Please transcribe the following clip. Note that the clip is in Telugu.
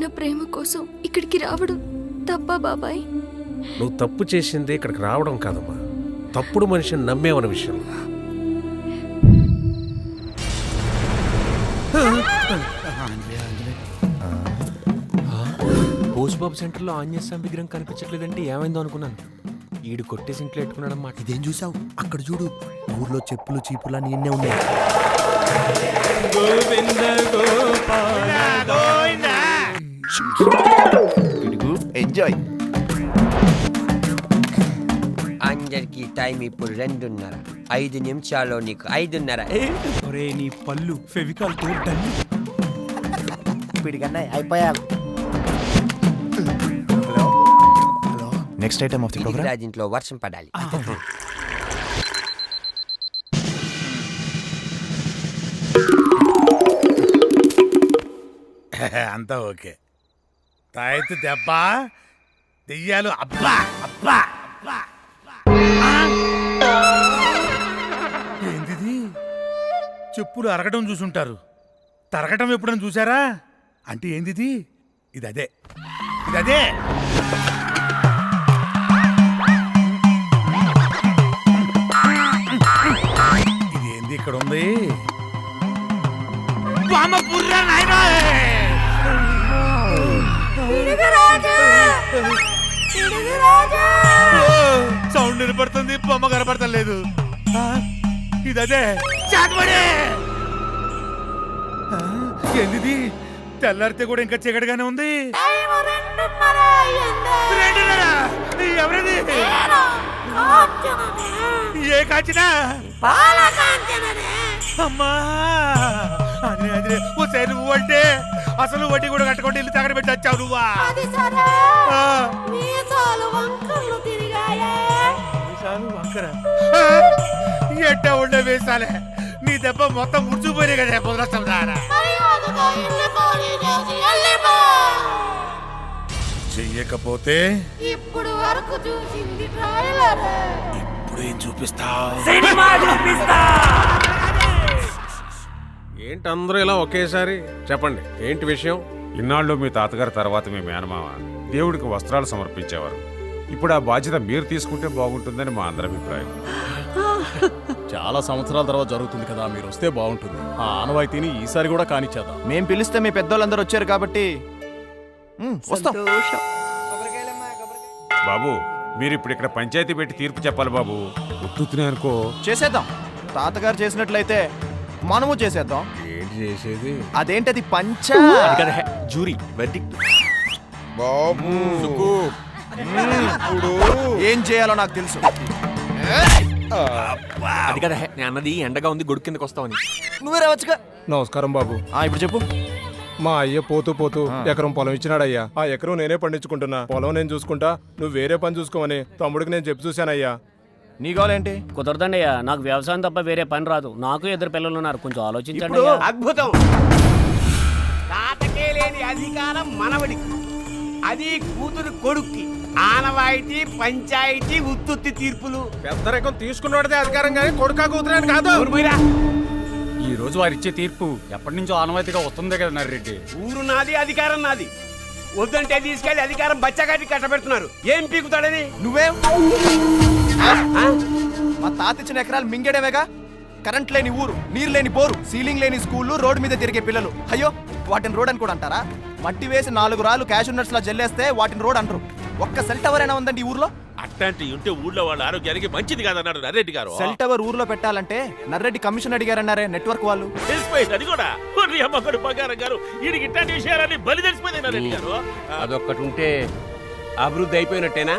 ఉన్న ప్రేమ కోసం ఇక్కడికి రావడం తప్పా బాబాయ్? నువ్వు తప్పు చేసింది ఇక్కడికి రావడం కాదమ్మా, తప్పుడు మనిషిని నమ్మేవన్న విషయం. పోస్బాబు సెంటర్లో ఆంజనేయ స్వామి విగ్రహం కనిపించట్లేదంటే ఏమైందో అనుకున్నాను. ఈడు కొట్టేసి ఇంట్లో పెట్టుకున్నాడు అన్నమాట. ఇదేం చూసావు? అక్కడ చూడు, ఊర్లో చెప్పులు చీపులు అని ఎన్నే ఉన్నాయి. ఎంజాయ్. అందరికి టైం ఇప్పుడు 2:30. 5 నిమిషాల్లో నీకు 5:30. ఒరే నీ పళ్ళు ఫెవికాల్ తో డల్లి. ఇప్పటికన్నా అయిపోయావు. Hello, next item of the program. రాజింట్లో వర్షం పడాలి. అంతా ఓకే. తాయెత్తు దెబ్బ, దెయ్యాలు అబ్బా అబ్బా అబ్బా. ఏంటిది? చెప్పులు అరగటం చూసుంటారు, తరగటం ఎప్పుడైనా చూసారా? అంటే ఏంటిది? ఇదదే ఇదదే. ఇదేంది ఇక్కడ ఉంది? సౌండ్ వినపడుతుంది, బొమ్మ కనపడతలేదు. ఇదదే ఏంది? తెల్లారితే కూడా ఇంకా చీకటిగానే ఉంది. ఎవరది? ఏ కాచినా? అమ్మా అదే ఒకసారి నువ్వు అంటే అసలు వడ్డీ కూడా కట్టుకుంటే ఇల్లు తగడ పెట్టి వచ్చావు నువ్వా? ఎట్టా ఉండే వేసాలే, నీ దెబ్బ మొత్తం ముడిచిపోయినాయి కదా పొద్దునష్టం దారా. చెయ్యకపోతే ఇప్పుడు వరకు చూసింది ఇప్పుడు ఏం చూపిస్తావు? ఏంటి అందరూ ఇలా ఒకేసారి చెప్పండి, ఏంటి విషయం? ఇన్నాళ్ళు మీ తాతగారి తర్వాత మీ మేనమామ దేవుడికి వస్త్రాలు సమర్పించేవారు. ఇప్పుడు ఆ బాధ్యత మీరు తీసుకుంటే బాగుంటుందని మా అందరి అభిప్రాయం. చాలా సంవత్సరాల తర్వాత జరుగుతుంది కదా, మీరు వస్తే బాగుంటుంది. ఆ ఆనవాయితీని ఈసారి కూడా కానిచ్చేద్దాం. మేం పిలిస్తే మీ పెద్దోళ్ళందరూ వచ్చారు కాబట్టి వస్తాం. బాబు, మీరు ఇప్పుడు ఇక్కడ పంచాయతీ పెట్టి తీర్పు చెప్పాలి బాబు. ఉత్తునే అనుకో చేసేద్దాం. తాతగారు చేసినట్లయితే మనము చేసేద్దాం. ఏంటి చేసేది? అదేంటది పంచ జూరీ వెర్డిక్ట్. ఏం చేయాలో నాకు తెలుసు. అది కదా నేను అన్నది, ఎండగా ఉంది గొడుగు కిందకి వస్తావని. నువ్వే రావచ్చుగా. నమస్కారం బాబు. ఇప్పుడు చెప్పు. మా అయ్య పోతూ పోతూ ఎకరం పొలం ఇచ్చినాడయ్యా. ఆ ఎకరం నేనే పండించుకుంటున్నా. పొలం నేను చూసుకుంటా, నువ్వు వేరే పని చూసుకోమని తమ్ముడికి నేను చెప్పి చూశానయ్యా. నీ కావాలేంటి? కుదరదండి, నాకు వ్యవసాయం తప్ప వేరే పని రాదు. నాకు 2 పిల్లలు ఉన్నారు, కొంచెం ఆలోచించండి. అద్భుతం. తాతకే లేని అధికారం మనవడికి, అది కూతురు కొడుక్కి. ఆనవాయితీ, పంచాయతీ, ఉత్తుత్తి తీర్పులు. పెద్దరికం తీసుకున్నవాడితే అధికారం కానీ కొడుకా కూతురని కాదు. ఈ రోజు వారిచ్చే తీర్పు ఎప్పటి నుంచో ఆనవాయితీగా వస్తుందే కదా నర్రెడ్డి. ఊరు నాది, అధికారం నాది. వద్దంటే తీసుకెళ్లి అధికారం బచ్చగాటి కట్టబెడుతున్నారు. ఏం పీకుతాడని? నువ్వేం? మా తాత ఇచ్చిన ఎకరాలు మింగేయడమేగా. కరెంట్ లేని ఊరు, నీరు లేని బోరు, సీలింగ్ లేని స్కూళ్ళు, రోడ్డు మీద తిరిగే పిల్లలు. అయ్యో, వాటిని రోడ్ అని కూడా అంటారా? మట్టి వేసి 4 రాళ్ళు క్యాష్ నట్స్ లా జల్లేస్తే వాటిని రోడ్ అంటారు. ఒక్క సెల్ టవర్ అయినా ఉందండి ఈ ఊర్లో? అట్లాంటి ఉంటే ఊళ్ళో వాళ్ళ ఆరోగ్యానికి మంచిది కాదన్నాడు నర్రెడ్డి గారు. సెల్ టవర్ ఊర్లో పెట్టాలంటే నర్రెడ్డి కమిషన్ అడిగారన్నారే నెట్వర్క్ వాళ్ళు. తెలిసిపోయింది అది కూడా. అమ్మగడు బంగారం గారు, వీడికి ఇట్లాంటి విషయాలన్నీ బలి తెలిసిపోయింది నర్రెడ్డి గారు. అదొక్కటి ఉంటే అభివృద్ధి అయిపోయినట్టేనా?